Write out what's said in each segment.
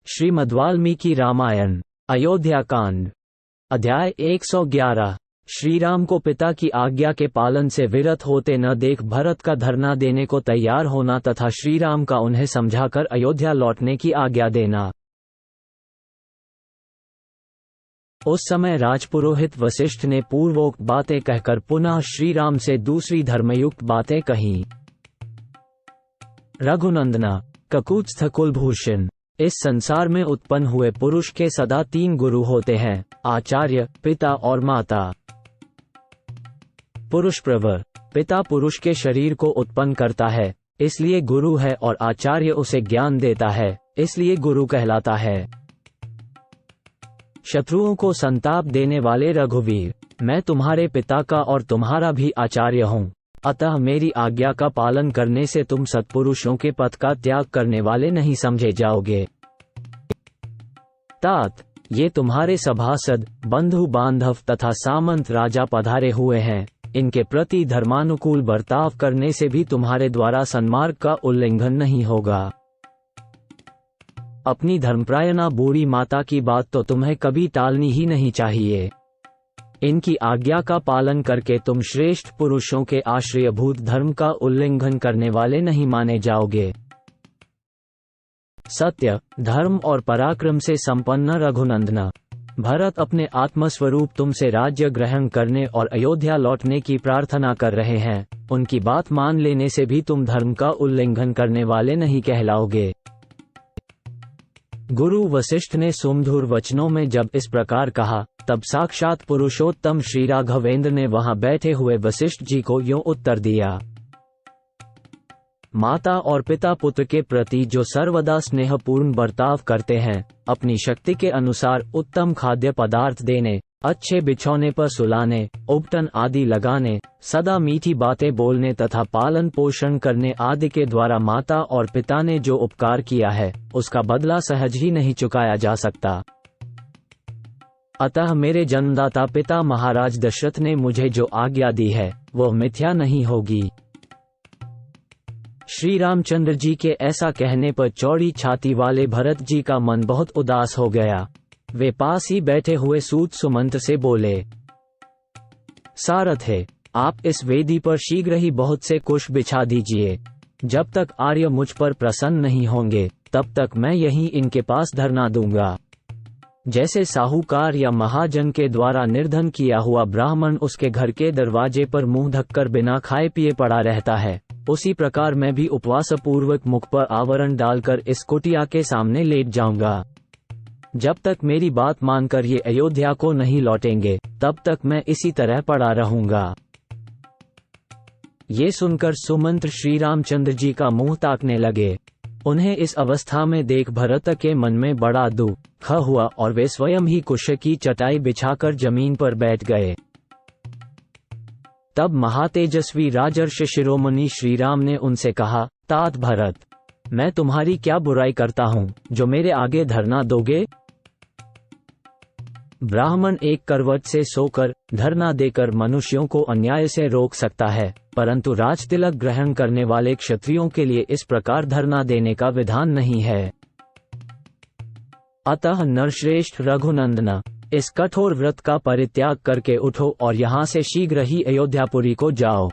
श्रीमद्वाल्मीकि रामायण अयोध्या कांड अध्याय 111। श्रीराम को पिता की आज्ञा के पालन से विरत होते न देख भरत का धरना देने को तैयार होना तथा श्रीराम का उन्हें समझाकर अयोध्या लौटने की आज्ञा देना। उस समय राजपुरोहित वशिष्ठ ने पूर्वोक्त बातें कहकर पुनः श्रीराम से दूसरी धर्मयुक्त बातें कहीं। रघुनंदना ककुत्स्थ कुलभूषण, इस संसार में उत्पन्न हुए पुरुष के सदा तीन गुरु होते हैं, आचार्य, पिता और माता। पुरुष प्रवर, पिता पुरुष के शरीर को उत्पन्न करता है, इसलिए गुरु है, और आचार्य उसे ज्ञान देता है, इसलिए गुरु कहलाता है। शत्रुओं को संताप देने वाले रघुवीर, मैं तुम्हारे पिता का और तुम्हारा भी आचार्य हूँ, अतः मेरी आज्ञा का पालन करने से तुम सत्पुरुषों के पथ का त्याग करने वाले नहीं समझे जाओगे। तात, ये तुम्हारे सभासद, बंधु बांधव तथा सामंत राजा पधारे हुए हैं, इनके प्रति धर्मानुकूल बर्ताव करने से भी तुम्हारे द्वारा सन्मार्ग का उल्लंघन नहीं होगा। अपनी धर्मप्रायणा बूढ़ी माता की बात तो तुम्हें कभी टालनी ही नहीं चाहिए। इनकी आज्ञा का पालन करके तुम श्रेष्ठ पुरुषों के आश्रयभूत धर्म का उल्लंघन करने वाले नहीं माने जाओगे। सत्य, धर्म और पराक्रम से संपन्न रघुनंदना, भरत अपने आत्मस्वरूप तुमसे राज्य ग्रहण करने और अयोध्या लौटने की प्रार्थना कर रहे हैं, उनकी बात मान लेने से भी तुम धर्म का उल्लंघन करने वाले नहीं कहलाओगे। गुरु वशिष्ठ ने सुमधुर वचनों में जब इस प्रकार कहा, तब साक्षात पुरुषोत्तम श्री राघवेंद्र ने वहां बैठे हुए वशिष्ठ जी को यूं उत्तर दिया। माता और पिता पुत्र के प्रति जो सर्वदा स्नेहपूर्ण बर्ताव करते हैं, अपनी शक्ति के अनुसार उत्तम खाद्य पदार्थ देने, अच्छे बिछौने पर सुलाने, उपटन आदि लगाने, सदा मीठी बातें बोलने तथा पालन पोषण करने आदि के द्वारा माता और पिता ने जो उपकार किया है, उसका बदला सहज ही नहीं चुकाया जा सकता। अतः मेरे जन्मदाता पिता महाराज दशरथ ने मुझे जो आज्ञा दी है, वह मिथ्या नहीं होगी। श्री रामचंद्र जी के ऐसा कहने पर चौड़ी छाती वाले भरत जी का मन बहुत उदास हो गया। वे पास ही बैठे हुए सूत सुमंत से बोले, सारथे, आप इस वेदी पर शीघ्र ही बहुत से कुश बिछा दीजिए। जब तक आर्य मुझ पर प्रसन्न नहीं होंगे, तब तक मैं यहीं इनके पास धरना दूंगा। जैसे साहूकार या महाजन के द्वारा निर्धन किया हुआ ब्राह्मण उसके घर के दरवाजे पर मुंह ढककर बिना खाए पिए पड़ा रहता है, उसी प्रकार मैं भी उपवास पूर्वक मुख पर आवरण डालकर इस कुटिया के सामने लेट जाऊंगा। जब तक मेरी बात मानकर ये अयोध्या को नहीं लौटेंगे, तब तक मैं इसी तरह पड़ा रहूंगा। ये सुनकर सुमंत्र श्री रामचंद्र जी का मुंह ताकने लगे। उन्हें इस अवस्था में देख भरत के मन में बड़ा दुख हुआ और वे स्वयं ही कुश की चटाई बिछाकर जमीन पर बैठ गए। तब महातेजस्वी राजर्षि शिरोमणि श्रीराम ने उनसे कहा, तात भरत, मैं तुम्हारी क्या बुराई करता हूँ जो मेरे आगे धरना दोगे? ब्राह्मण एक करवट से सोकर धरना देकर मनुष्यों को अन्याय से रोक सकता है, परंतु राजतिलक ग्रहण करने वाले क्षत्रियों के लिए इस प्रकार धरना देने का विधान नहीं है। अतः नरश्रेष्ठ रघुनंदना, इस कठोर व्रत का परित्याग करके उठो और यहाँ से शीघ्र ही अयोध्यापुरी को जाओ।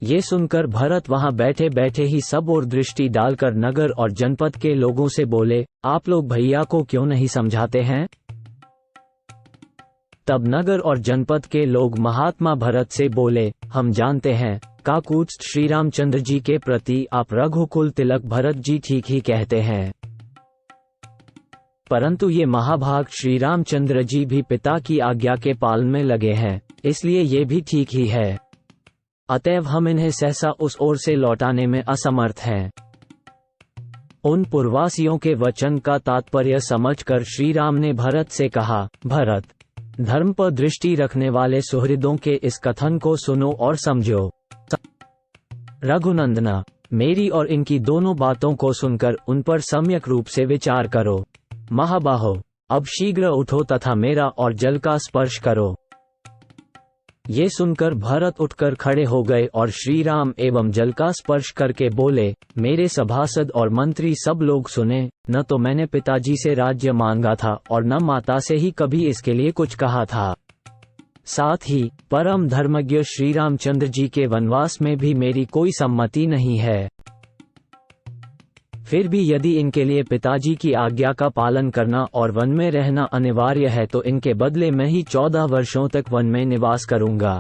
ये सुनकर भरत वहां बैठे बैठे ही सब ओर दृष्टि डालकर नगर और जनपद के लोगों से बोले, आप लोग भैया को क्यों नहीं समझाते हैं? तब नगर और जनपद के लोग महात्मा भरत से बोले, हम जानते हैं, काकुत्स्थ श्री रामचंद्र जी के प्रति आप रघुकुल तिलक भरत जी ठीक ही कहते हैं, परंतु ये महाभाग श्री रामचंद्र जी भी पिता की आज्ञा के पालन में लगे हैं, इसलिए ये भी ठीक ही है। अतएव हम इन्हें सहसा उस ओर से लौटाने में असमर्थ हैं। उन पूर्ववासियों के वचन का तात्पर्य समझकर श्री राम ने भरत से कहा, भरत, धर्म पर दृष्टि रखने वाले सुहृदों के इस कथन को सुनो और समझो। रघुनंदना, मेरी और इनकी दोनों बातों को सुनकर उन पर सम्यक रूप से विचार करो। महाबाहो, अब शीघ्र उठो तथा मेरा और जल का स्पर्श करो। ये सुनकर भरत उठकर खड़े हो गए और श्री राम एवं जल का स्पर्श करके बोले, मेरे सभासद और मंत्री सब लोग सुने, न तो मैंने पिताजी से राज्य मांगा था और न माता से ही कभी इसके लिए कुछ कहा था। साथ ही परम धर्मज्ञ श्री रामचंद्र जी के वनवास में भी मेरी कोई सम्मति नहीं है। फिर भी यदि इनके लिए पिताजी की आज्ञा का पालन करना और वन में रहना अनिवार्य है तो इनके बदले मैं ही 14 वर्षों तक वन में निवास करूंगा।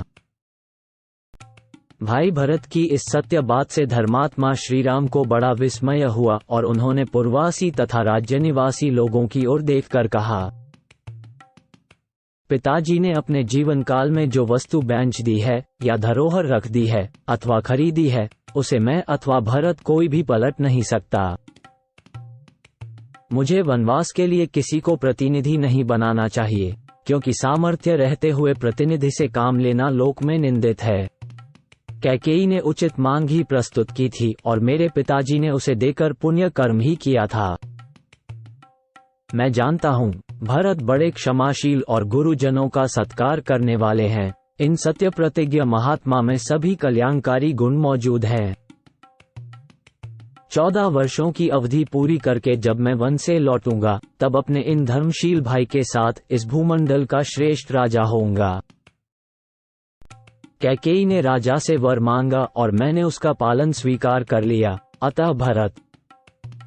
भाई भरत की इस सत्य बात से धर्मात्मा श्री राम को बड़ा विस्मय हुआ और उन्होंने पुरवासी तथा राज्य निवासी लोगों की ओर देखकर कहा, पिताजी ने अपने जीवन काल में जो वस्तु बेच दी है या धरोहर रख दी है अथवा खरीदी है, उसे मैं अथवा भरत कोई भी पलट नहीं सकता। मुझे वनवास के लिए किसी को प्रतिनिधि नहीं बनाना चाहिए, क्योंकि सामर्थ्य रहते हुए प्रतिनिधि से काम लेना लोक में निंदित है। कैकेयी ने उचित मांग ही प्रस्तुत की थी और मेरे पिताजी ने उसे देकर पुण्य कर्म ही किया था। मैं जानता हूँ भरत बड़े क्षमाशील और गुरुजनों का सत्कार करने वाले हैं। इन सत्य प्रतिज्ञ महात्मा में सभी कल्याणकारी गुण मौजूद हैं। 14 वर्षों की अवधि पूरी करके जब मैं वन से लौटूंगा तब अपने इन धर्मशील भाई के साथ इस भूमंडल का श्रेष्ठ राजा होऊंगा। कैकेयी ने राजा से वर मांगा और मैंने उसका पालन स्वीकार कर लिया। अतः भरत,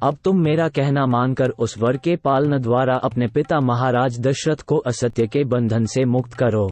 अब तुम मेरा कहना मानकर उस वर के पालन द्वारा अपने पिता महाराज दशरथ को असत्य के बंधन से मुक्त करो।